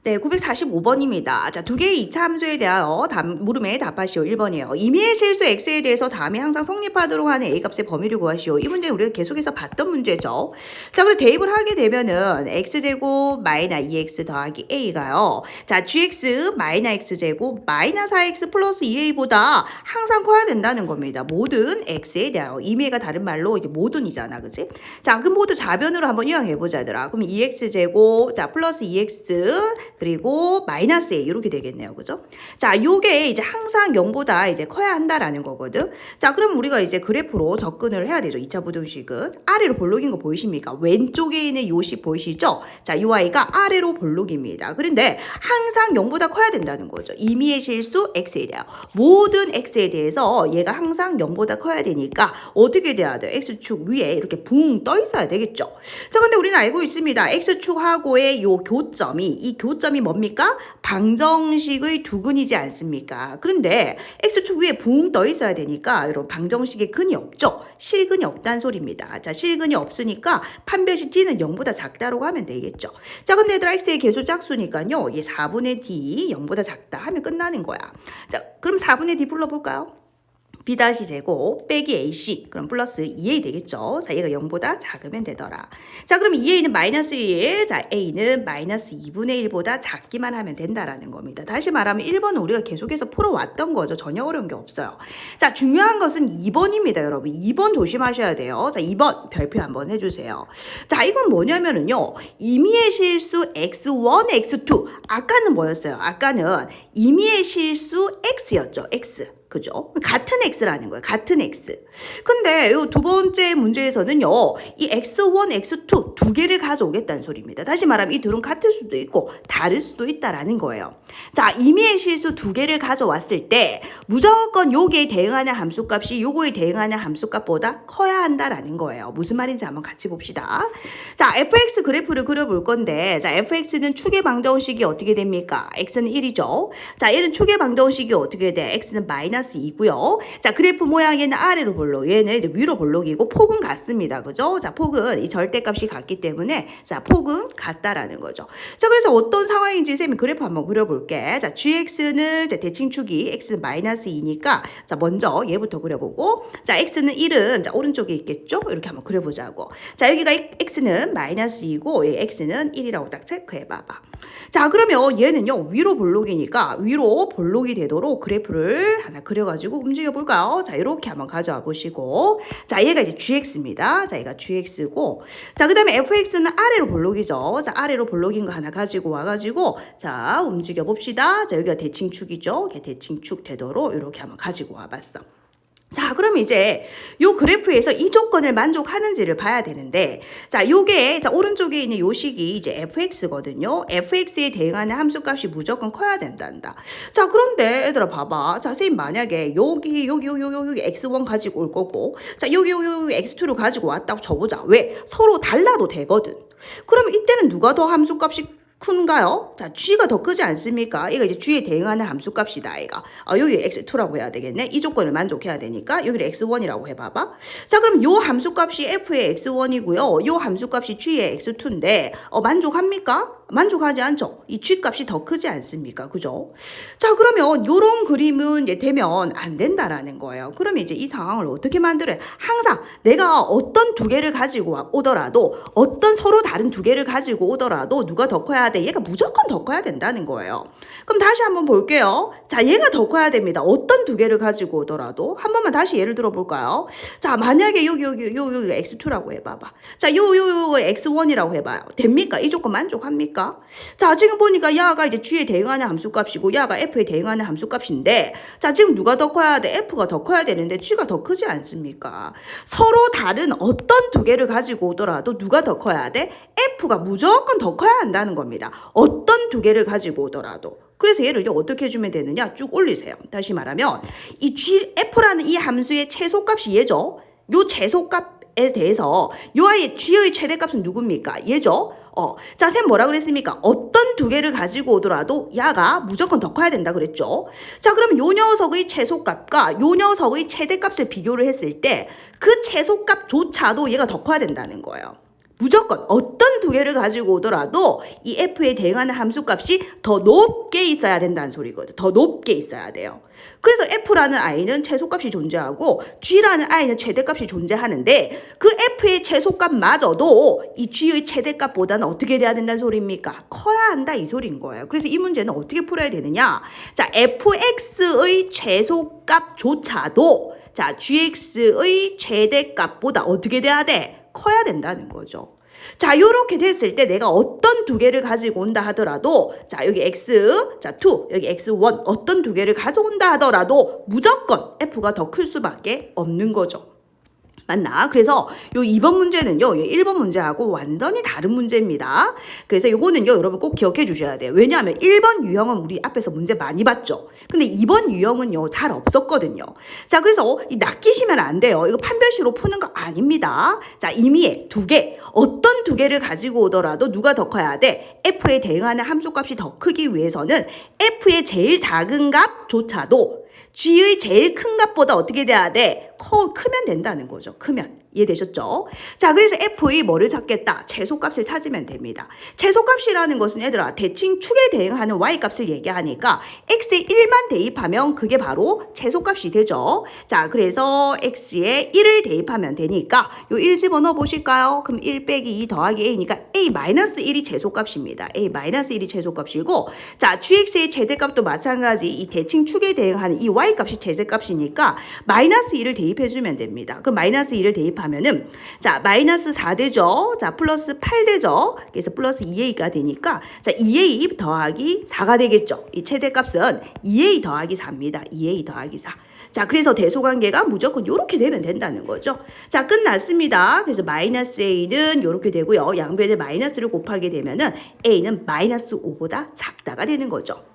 네, 945번입니다. 자, 두 개의 2차 함수에 대하여 물음에 답하시오. 1번이에요. 임의의 실수 x에 대해서 다음에 항상 성립하도록 하는 a 값의 범위를 구하시오. 이 문제는 우리가 계속해서 봤던 문제죠. 자, 그리고 대입을 하게 되면은 x제곱 마이너 2x 더하기 a가요. 자, gx 마이너 x제곱 마이너 4x 플러스 2a보다 항상 커야 된다는 겁니다. 모든 x에 대하여. 임의가 다른 말로 이제 모든이잖아. 그치? 자, 그 모두 좌변으로 한번 이용해보자, 얘들아. 그럼 2x제곱, 자, 플러스 2x, 그리고 마이너스 a 이렇게 되겠네요. 그죠? 자, 요게 이제 항상 0보다 이제 커야 한다라는 거거든. 자, 그럼 우리가 이제 그래프로 접근을 해야 되죠. 2차 부등식은. 아래로 볼록인 거 보이십니까? 왼쪽에 있는 요식 보이시죠? 자, 이 y가 아래로 볼록입니다. 그런데 항상 0보다 커야 된다는 거죠. 임의의 실수 x에 대하여. 모든 x에 대해서 얘가 항상 0보다 커야 되니까 어떻게 돼야 돼요? x축 위에 이렇게 붕 떠 있어야 되겠죠. 자, 근데 우리는 알고 있습니다. x축하고의 요 교점이, 이 교점이 뭡니까? 방정식의 두근이지 않습니까? 그런데 x축 위에 붕 떠 있어야 되니까 여러분 방정식에 근이 없죠? 실근이 없다는 소리입니다. 자, 실근이 없으니까 판별식 t는 0보다 작다라고 하면 되겠죠. 자, 근데 얘들아 x의 계수 짝수니까요. 얘 4분의 d 0보다 작다 하면 끝나는 거야. 자, 그럼 4분의 d 불러볼까요? b 다시 제곱 빼기 ac 그럼 플러스 2a 되겠죠. 자, 얘가 0보다 작으면 되더라. 자, 그럼 2a는 마이너스 1, 자, a는 마이너스 2분의 1보다 작기만 하면 된다라는 겁니다. 다시 말하면 1번은 우리가 계속해서 풀어왔던 거죠. 전혀 어려운 게 없어요. 자, 중요한 것은 2번입니다, 여러분. 2번 조심하셔야 돼요. 자, 2번 별표 한번 해주세요. 자, 이건 뭐냐면은요. 임의의 실수 x1, x2. 아까는 뭐였어요? 아까는 임의의 실수 x였죠. x. 그죠? 같은 x라는 거예요. 같은 x. 근데 요 두 번째 문제에서는요. 이 x1, x2 두 개를 가져오겠다는 소리입니다. 다시 말하면 이 둘은 같을 수도 있고 다를 수도 있다라는 거예요. 자, 임의의 실수 두 개를 가져왔을 때 무조건 요게 대응하는 함수값이 요거에 대응하는 함수값보다 커야 한다라는 거예요. 무슨 말인지 한번 같이 봅시다. 자, fx 그래프를 그려볼 건데 자, fx는 축의 방정식이 어떻게 됩니까? x는 1이죠. 자, 얘는 축의 방정식이 어떻게 돼? x는 마이너스 2고요. 자, 그래프 모양에는 아래로 볼록, 얘는 이제 위로 볼록이고 폭은 같습니다. 그죠? 자, 폭은 이 절대값이 같기 때문에 자, 폭은 같다라는 거죠. 자, 그래서 어떤 상황인지 쌤이 그래프 한번 그려볼게. 자, gx는 대칭축이 x는 마이너스 2니까 자, 먼저 얘부터 그려보고 자, x는 1은 자, 오른쪽에 있겠죠? 이렇게 한번 그려보자고. 자, 여기가 x는 마이너스 2고 얘 x는 1이라고 딱 체크해봐봐. 자, 그러면 얘는요, 위로 볼록이니까 위로 볼록이 되도록 그래프를 하나 그려가지고 움직여볼까요? 자, 이렇게 한번 가져와 보시고. 자, 얘가 이제 gx입니다. 자, 얘가 gx고. 자, 그 다음에 fx는 아래로 볼록이죠. 자, 아래로 볼록인 거 하나 가지고 와가지고. 자, 움직여 봅시다. 자, 여기가 대칭축이죠. 대칭축 되도록 이렇게 한번 가지고 와봤어. 자, 그럼 이제 요 그래프에서 이 조건을 만족하는지를 봐야 되는데 자, 요게 자, 오른쪽에 있는 요 식이 이제 fx거든요. fx에 대응하는 함수값이 무조건 커야 된단다. 자, 그런데 얘들아 봐봐. 자, 선생님 만약에 여기 x1 가지고 올 거고 자, 여기 x2를 가지고 왔다고 쳐보자. 왜? 서로 달라도 되거든. 그러면 이때는 누가 더 함수값이 큰가요? 자, g가 더 크지 않습니까? 얘가 이제 g에 대응하는 함수값이다, 얘가. 여기 x2라고 해야 되겠네. 이 조건을 만족해야 되니까 여기를 x1이라고 해봐봐. 자, 그럼 요 함수값이 f의 x1이고요. 요 함수값이 g의 x2인데 만족합니까? 만족하지 않죠? 이 g값이 더 크지 않습니까? 그죠? 자, 그러면 요런 그림은 이제 되면 안 된다라는 거예요. 그러면 이제 이 상황을 어떻게 만들어요? 항상 내가 어떤 두 개를 가지고 오더라도 어떤 서로 다른 두 개를 가지고 오더라도 누가 더 커야 돼? 얘가 무조건 더 커야 된다는 거예요. 그럼 다시 한번 볼게요. 자, 얘가 더 커야 됩니다. 어떤 두 개를 가지고 오더라도 한 번만 다시 예를 들어볼까요? 자, 만약에 여기 x2라고 해봐봐. 자, 요 x1이라고 해봐요. 됩니까? 이 조건 만족합니까? 자, 지금 보니까 야가 이제 g에 대응하는 함수값이고 야가 f에 대응하는 함수값인데 자, 지금 누가 더 커야 돼? f가 더 커야 되는데 g가 더 크지 않습니까? 서로 다른 어떤 두 개를 가지고 오더라도 누가 더 커야 돼? f가 무조건 더 커야 한다는 겁니다. 어떤 두 개를 가지고 오더라도. 그래서 얘를 어떻게 해주면 되느냐? 쭉 올리세요. 다시 말하면 이 f라는 이 함수의 최소값이 얘죠. 요 최소값에 대해서 요 아이의 g의 최대값은 누굽니까? 얘죠. 자, 쌤 뭐라 그랬습니까? 어떤 두 개를 가지고 오더라도 야가 무조건 더 커야 된다 그랬죠. 자, 그럼 요 녀석의 최소값과 요 녀석의 최대값을 비교를 했을 때 그 최소값조차도 얘가 더 커야 된다는 거예요. 무조건 어떤 두 개를 가지고 오더라도 이 f에 대응하는 함수값이 더 높게 있어야 된다는 소리거든. 더 높게 있어야 돼요. 그래서 f라는 i는 최소값이 존재하고 g라는 i는 최대값이 존재하는데 그 f의 최소값마저도 이 g의 최대값보다는 어떻게 돼야 된다는 소리입니까? 커야 한다 이 소리인 거예요. 그래서 이 문제는 어떻게 풀어야 되느냐? 자, fx의 최소값조차도 자, gx의 최대값보다 어떻게 돼야 돼? 커야 된다는 거죠. 자, 요렇게 됐을 때 내가 어떤 두 개를 가지고 온다 하더라도 자, 여기 x, 자, 2, 여기 x1 어떤 두 개를 가져온다 하더라도 무조건 f가 더 클 수밖에 없는 거죠. 맞나? 그래서 요 2번 문제는요, 1번 문제하고 완전히 다른 문제입니다. 그래서 요거는요, 여러분 꼭 기억해 주셔야 돼요. 왜냐하면 1번 유형은 우리 앞에서 문제 많이 봤죠. 근데 2번 유형은요, 잘 없었거든요. 자, 그래서 이 낚이시면 안 돼요. 이거 판별식으로 푸는 거 아닙니다. 자, 임의의 두 개. 어떤 두 개를 가지고 오더라도 누가 더 커야 돼? f에 대응하는 함수값이 더 크기 위해서는 f의 제일 작은 값조차도 g의 제일 큰 값보다 어떻게 돼야 돼? 크면 된다는 거죠. 크면. 이해되셨죠? 자, 그래서 f의 뭐를 찾겠다? 최소값을 찾으면 됩니다. 최소값이라는 것은 얘들아 대칭 축에 대응하는 y값을 얘기하니까 x에 1만 대입하면 그게 바로 최소값이 되죠. 자, 그래서 x에 1을 대입하면 되니까 요 1 집어넣어 보실까요? 그럼 1 빼기 2 더하기 a니까 a-1이 최소값입니다. a-1이 최소값이고 자, gx의 최대값도 마찬가지 이 대칭 축에 대응하는 이 y값이 최대값이니까 마이너스 2를 대입해주면 됩니다. 그럼 마이너스 2를 대입하면은 자, 마이너스 4 되죠. 자, 플러스 8 되죠. 그래서 플러스 2a가 되니까 자, 2a 더하기 4가 되겠죠. 이 최대값은 2a 더하기 4입니다. 2a 더하기 4. 자, 그래서 대소관계가 무조건 이렇게 되면 된다는 거죠. 자, 끝났습니다. 그래서 마이너스 a는 이렇게 되고요. 양변에 마이너스를 곱하게 되면은 a는 마이너스 5보다 작다가 되는 거죠.